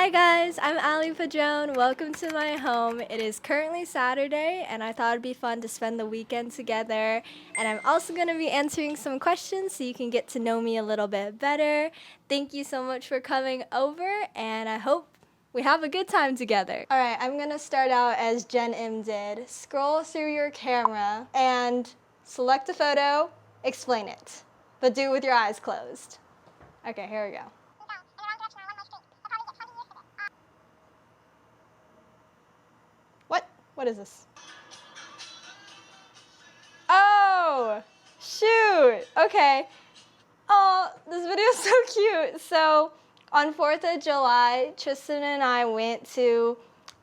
Hi guys, I'm Ali Padron. Welcome to my home. It is currently Saturday and I thought it'd be fun to spend the weekend together. And I'm also going to be answering some questions so you can get to know me a little bit better. Thank you so much for coming over and I hope we have a good time together. All right, I'm going to start out as Jen M did. Scroll through your camera and select a photo, explain it, but do it with your eyes closed. Okay, here we go. What is this? Oh, shoot. Okay. Oh, this video is so cute. So on 4th of July, Tristan and I went to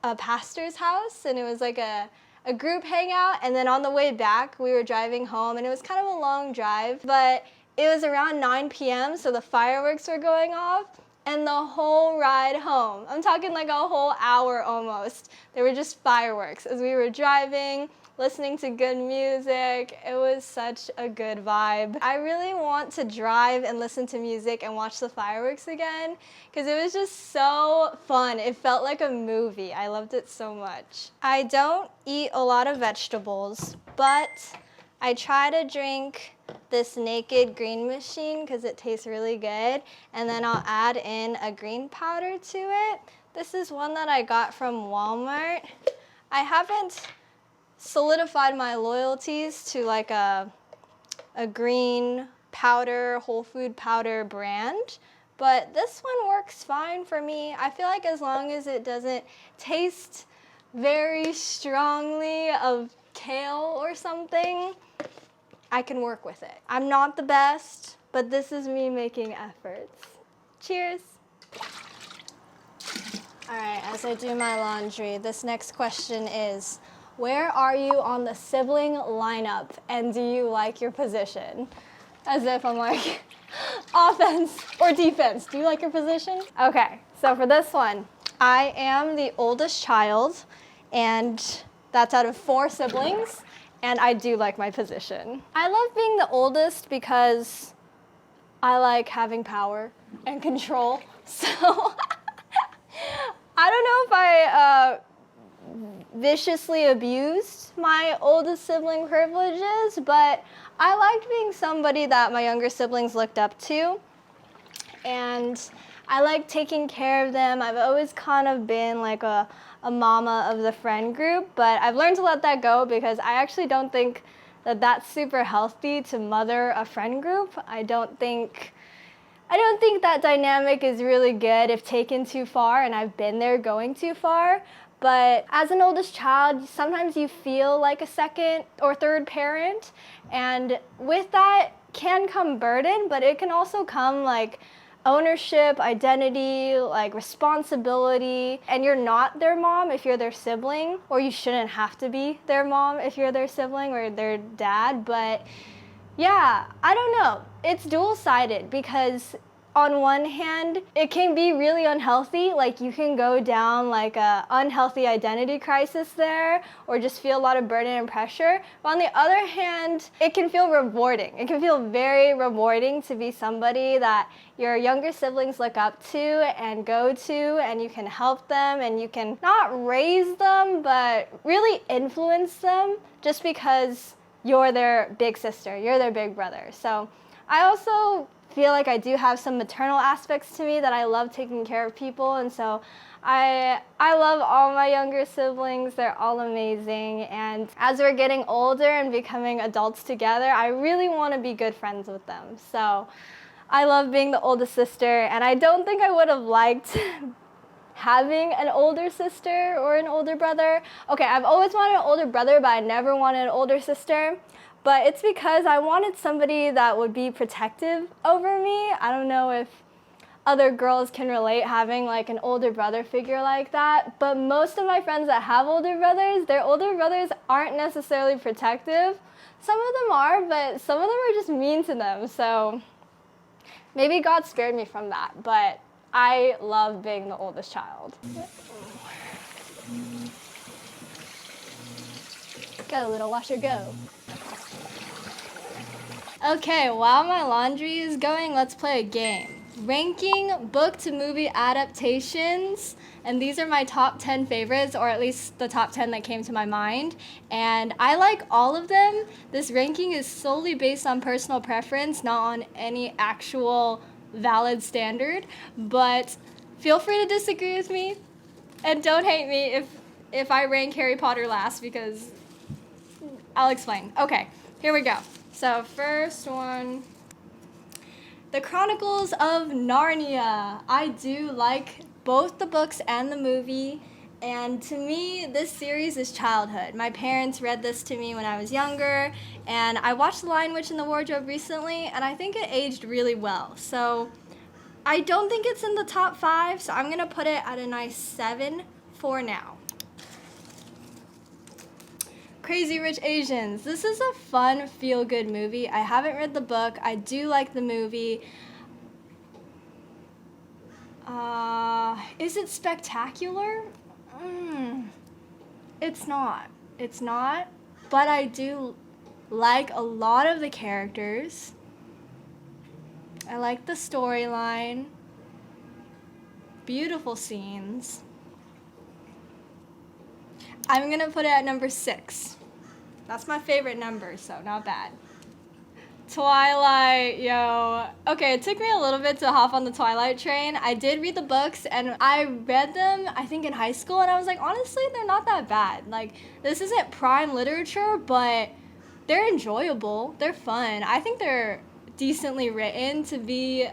a pastor's house and it was like a group hangout. And then on the way back, we were driving home and it was kind of a long drive, but it was around 9 p.m. So the fireworks were going off. And the whole ride home, I'm talking like a whole hour almost, there were just fireworks as we were driving, listening to good music. It was such a good vibe. I really want to drive and listen to music and watch the fireworks again because it was just so fun. It felt like a movie. I loved it so much. I don't eat a lot of vegetables, but I try to drink this Naked Green machine because it tastes really good, and then I'll add in a green powder to it. This is one that I got from Walmart. I haven't solidified my loyalties to like a green powder, whole food powder brand, but this one works fine for me. I feel like as long as it doesn't taste very strongly of kale or something, I can work with it. I'm not the best, but this is me making efforts. Cheers. All right, as I do my laundry, this next question is, where are you on the sibling lineup and do you like your position? As if I'm like, offense or defense, do you like your position? Okay, so for this one, I am the oldest child and that's out of 4 siblings. And I do like my position. I love being the oldest because I like having power and control. So I don't know if I viciously abused my oldest sibling privileges, but I liked being somebody that my younger siblings looked up to. And I like taking care of them. I've always kind of been like a mama of the friend group, but I've learned to let that go because I actually don't think that that's super healthy to mother a friend group. I don't think that dynamic is really good if taken too far, and I've been there going too far. But as an oldest child, sometimes you feel like a second or third parent, and with that can come burden, but it can also come like ownership, identity, like responsibility, and you're not their mom if you're their sibling, or you shouldn't have to be their mom if you're their sibling or their dad. But yeah, I don't know. It's dual-sided because on one hand, it can be really unhealthy, like you can go down like a unhealthy identity crisis there, or just feel a lot of burden and pressure. But on the other hand, it can feel rewarding. It can feel very rewarding to be somebody that your younger siblings look up to and go to, and you can help them, and you can not raise them, but really influence them just because you're their big sister, you're their big brother. So I also feel like I do have some maternal aspects to me that I love taking care of people, and so I love all my younger siblings. They're all amazing, and as we're getting older and becoming adults together, I really want to be good friends with them. So I love being the oldest sister, and I don't think I would have liked having an older sister or an older brother. Okay, I've always wanted an older brother, but I never wanted an older sister. But it's because I wanted somebody that would be protective over me. I don't know if other girls can relate having like an older brother figure like that, but most of my friends that have older brothers, their older brothers aren't necessarily protective. Some of them are, but some of them are just mean to them. So maybe God spared me from that, but I love being the oldest child. Go, little washer, go. Okay, while my laundry is going, let's play a game. ranking book to movie adaptations, and these are my top 10 favorites, or at least the top 10 that came to my mind, and I like all of them. This ranking is solely based on personal preference, not on any actual valid standard, but feel free to disagree with me, and don't hate me if I rank Harry Potter last, because I'll explain. Okay, here we go. So first one, The Chronicles of Narnia. I do like both the books and the movie, and to me, this series is childhood. My parents read this to me when I was younger, and I watched The Lion, Witch, and the Wardrobe recently, and I think it aged really well. So I don't think it's in the top 5, so I'm going to put it at a nice 7 for now. Crazy Rich Asians. This is a fun, feel-good movie. I haven't read the book. I do like the movie. Is it spectacular? It's not. It's not. But I do like a lot of the characters. I like the storyline. Beautiful scenes. I'm gonna put it at number 6. That's my favorite number, so not bad. Twilight, yo. Okay, it took me a little bit to hop on the Twilight train. I did read the books, and I read them, I think, in high school, and I was like, honestly, they're not that bad. Like, this isn't prime literature, but they're enjoyable. They're fun. I think they're decently written to be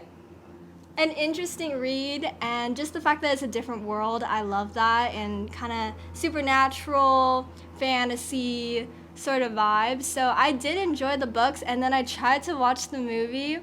an interesting read, and just the fact that it's a different world, I love that, and kind of supernatural, fantasy sort of vibes. So I did enjoy the books, and then I tried to watch the movie.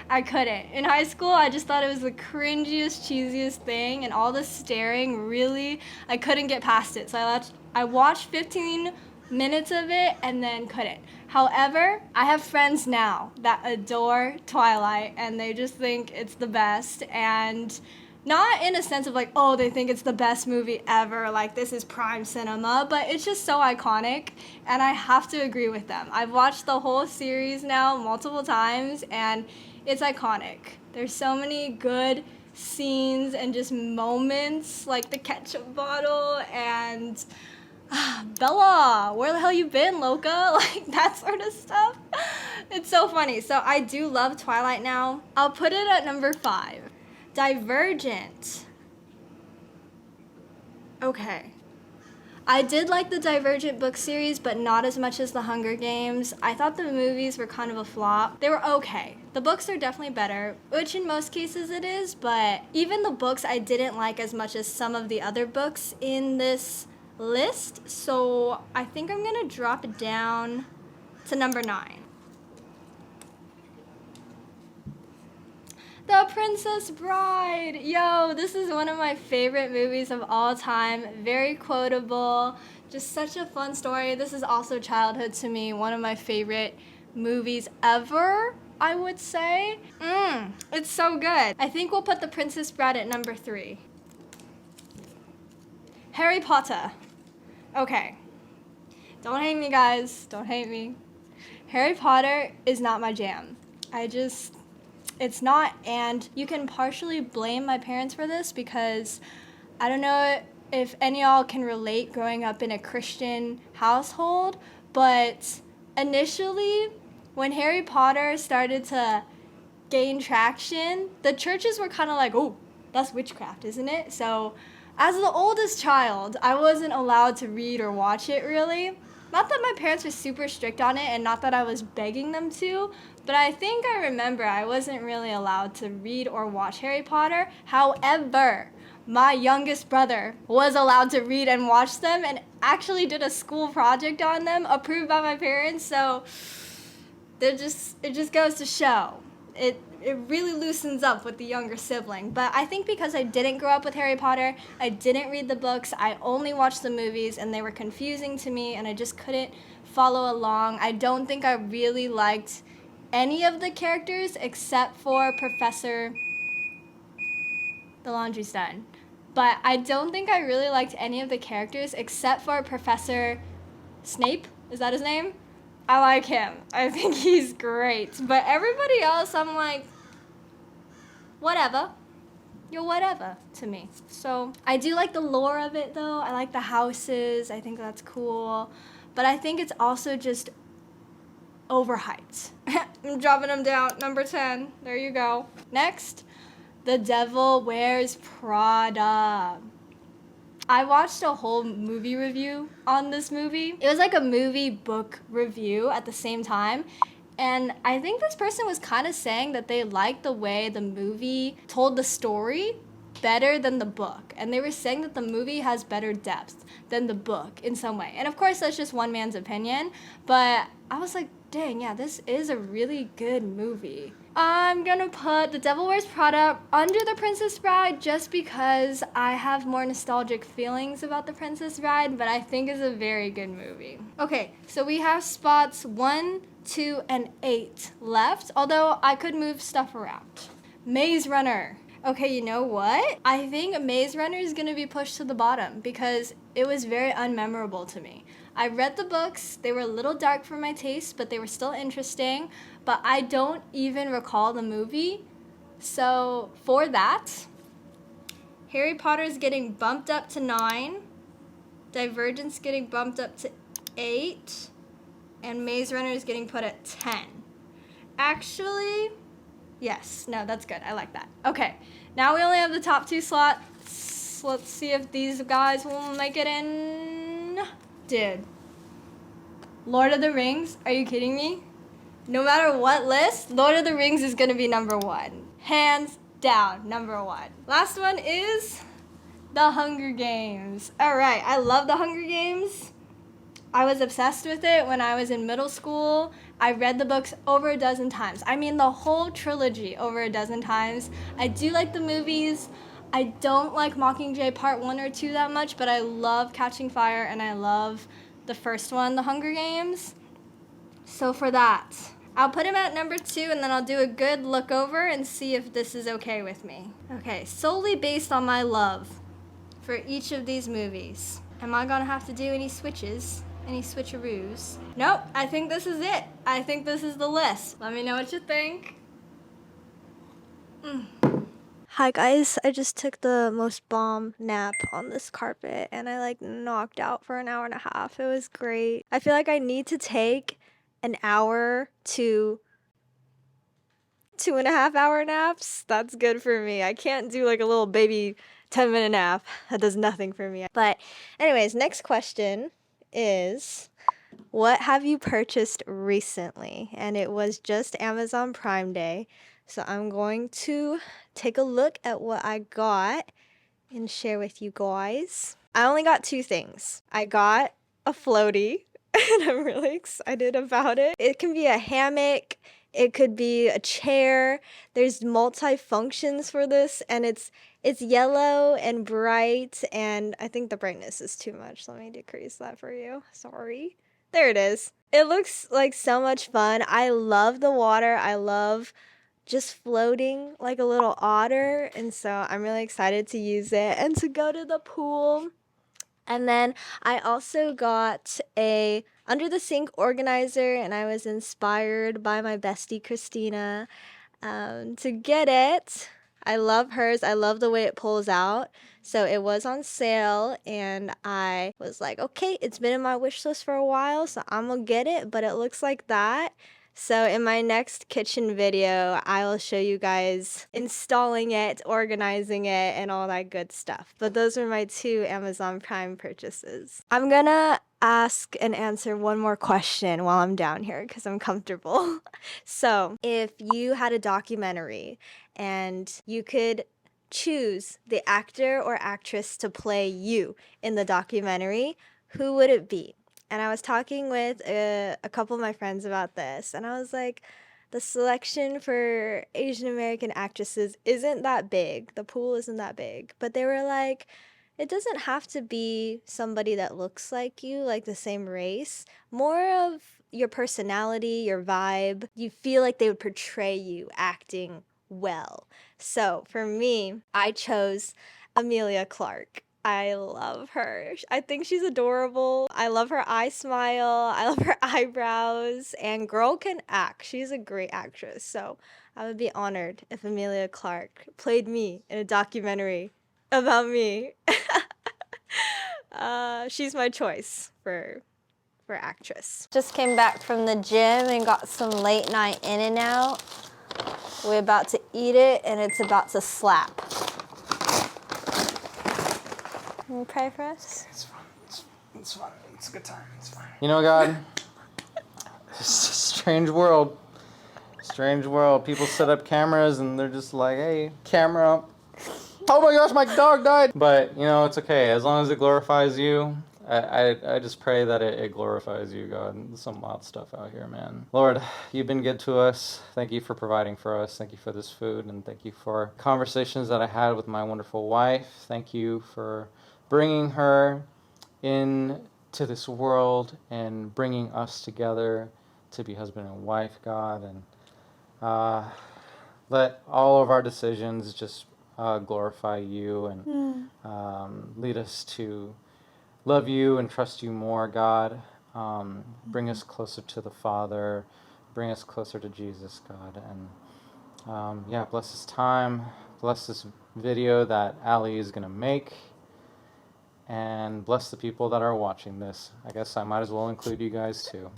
I couldn't. In high school, I just thought it was the cringiest, cheesiest thing, and all the staring, really, I couldn't get past it. So I watched 15 minutes of it and then couldn't. However, I have friends now that adore Twilight, and they just think it's the best, and not in a sense of like, oh, they think it's the best movie ever, like this is prime cinema, but it's just so iconic, and I have to agree with them. I've watched the whole series now multiple times, and it's iconic. There's so many good scenes and just moments, like the ketchup bottle and Bella, where the hell you been, Loca? Like that sort of stuff. It's so funny. So I do love Twilight now. I'll put it at number 5. Divergent. Okay. I did like the Divergent book series, but not as much as The Hunger Games. I thought the movies were kind of a flop. They were okay. The books are definitely better, which in most cases it is, but even the books I didn't like as much as some of the other books in this list, so I think I'm gonna drop it down to number 9. The Princess Bride! Yo, this is one of my favorite movies of all time. Very quotable, just such a fun story. This is also childhood to me, one of my favorite movies ever, I would say. It's so good. I think we'll put The Princess Bride at number 3. Harry Potter. Okay. Don't hate me, guys. Don't hate me. Harry Potter is not my jam. It's not, and you can partially blame my parents for this because I don't know if any of y'all can relate growing up in a Christian household, but initially when Harry Potter started to gain traction, the churches were kind of like, oh, that's witchcraft, isn't it? So as the oldest child, I wasn't allowed to read or watch it really. Not that my parents were super strict on it, and not that I was begging them to, but I think I remember I wasn't really allowed to read or watch Harry Potter. However, my youngest brother was allowed to read and watch them and actually did a school project on them approved by my parents, so it just goes to show. It really loosens up with the younger sibling. But I think because I didn't grow up with Harry Potter, I didn't read the books, I only watched the movies, and they were confusing to me, and I just couldn't follow along. I don't think I really liked any of the characters except for Professor... The laundry's done. But I don't think I really liked any of the characters except for Professor Snape. Is that his name? I like him. I think he's great. But everybody else, I'm like, whatever. You're whatever to me. So I do like the lore of it though. I like the houses. I think that's cool. But I think it's also just overhyped. I'm dropping them down. Number 10. There you go. Next, The Devil Wears Prada. I watched a whole movie review on this movie. It was like a movie book review at the same time. And I think this person was kind of saying that they liked the way the movie told the story better than the book. And they were saying that the movie has better depth than the book in some way. And of course, that's just one man's opinion. But I was like, dang, yeah, this is a really good movie. I'm gonna put The Devil Wears Prada under The Princess Bride just because I have more nostalgic feelings about The Princess Bride, but I think it's a very good movie. Okay, so we have spots 1, 2, and 8 left, although I could move stuff around. Maze Runner. Okay, you know what? I think Maze Runner is gonna be pushed to the bottom because it was very unmemorable to me. I read the books, they were a little dark for my taste, but they were still interesting, but I don't even recall the movie. So for that, Harry Potter is getting bumped up to 9, Divergent's getting bumped up to 8, and Maze Runner is getting put at 10. Actually, yes, no, that's good. I like that. Okay, now we only have the top 2 slots. Let's see if these guys will make it in. Dude, Lord of the Rings, are you kidding me? No matter what list, Lord of the Rings is gonna be number 1. Hands down, number 1. Last one is The Hunger Games. All right, I love The Hunger Games. I was obsessed with it when I was in middle school. I read the books over a dozen times. I mean, the whole trilogy over a dozen times. I do like the movies. I don't like Mockingjay Part 1 or 2 that much, but I love Catching Fire and I love the first one, The Hunger Games. So for that, I'll put him at number 2 and then I'll do a good look over and see if this is okay with me. Okay, solely based on my love for each of these movies. Am I gonna have to do any switches? Any switcheroos? Nope, I think this is it. I think this is the list. Let me know what you think. Hi guys, I just took the most bomb nap on this carpet and I like knocked out for an hour and a half. It was great. I feel like I need to take an hour to 2.5 hour naps. That's good for me. I can't do like a little baby 10-minute nap. That does nothing for me. But anyways, next question is, what have you purchased recently? And it was just Amazon Prime Day. So I'm going to take a look at what I got and share with you guys. I only got 2 things. I got a floaty and I'm really excited about it. It can be a hammock, it could be a chair. There's multi-functions for this and it's yellow and bright and I think the brightness is too much. Let me decrease that for you. Sorry. There it is. It looks like so much fun. I love the water. I love just floating like a little otter, and so I'm really excited to use it and to go to the pool. And then I also got a under the sink organizer, and I was inspired by my bestie Christina to get it. I love hers. I love the way it pulls out. So it was on sale and I was like, okay, it's been in my wish list for a while, so I'm gonna get it, but it looks like that. So in my next kitchen video, I will show you guys installing it, organizing it, and all that good stuff. But those are my 2 Amazon Prime purchases. I'm gonna ask and answer one more question while I'm down here because I'm comfortable. So if you had a documentary and you could choose the actor or actress to play you in the documentary, who would it be? And I was talking with a couple of my friends about this, and I was like, the selection for Asian American actresses isn't that big. The pool isn't that big. But they were like, it doesn't have to be somebody that looks like you, like the same race. More of your personality, your vibe. You feel like they would portray you acting well. So for me, I chose Emilia Clarke. I love her. I think she's adorable. I love her eye smile. I love her eyebrows. And girl can act. She's a great actress. So I would be honored if Emilia Clarke played me in a documentary about me. She's my choice for actress. Just came back from the gym and got some late night In-N-Out. We're about to eat it and it's about to slap. Can you pray for us? It's fun. It's fun. It's a good time. It's fine. You know, God, it's a strange world. Strange world. People set up cameras and they're just like, hey, camera up. Oh my gosh, my dog died. But, you know, it's okay. As long as it glorifies you, I just pray that it glorifies you, God. There's some wild stuff out here, man. Lord, you've been good to us. Thank you for providing for us. Thank you for this food. And thank you for conversations that I had with my wonderful wife. Thank you for bringing her into this world and bringing us together to be husband and wife, God. And let all of our decisions just glorify you and lead us to love you and trust you more, God. Bring us closer to the Father. Bring us closer to Jesus, God. And yeah, bless this time. Bless this video that Ali is going to make. And bless the people that are watching this. I guess I might as well include you guys too.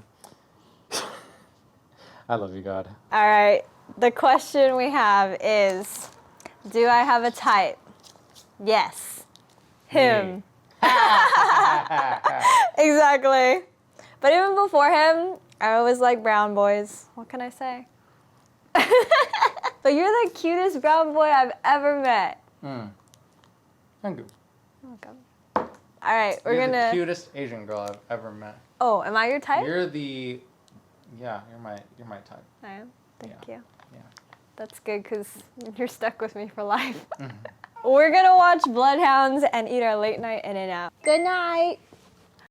I love you, God. All right. The question we have is, do I have a type? Yes. Him. Exactly. But even before him, I always liked brown boys. What can I say? But you're the cutest brown boy I've ever met. Thank you. Welcome. All right, You're the cutest Asian girl I've ever met. Oh, am I your type? You're my type. I am. Thank you. Yeah. That's good because you're stuck with me for life. We're gonna watch Bloodhounds and eat our late night In-N-Out. Good night.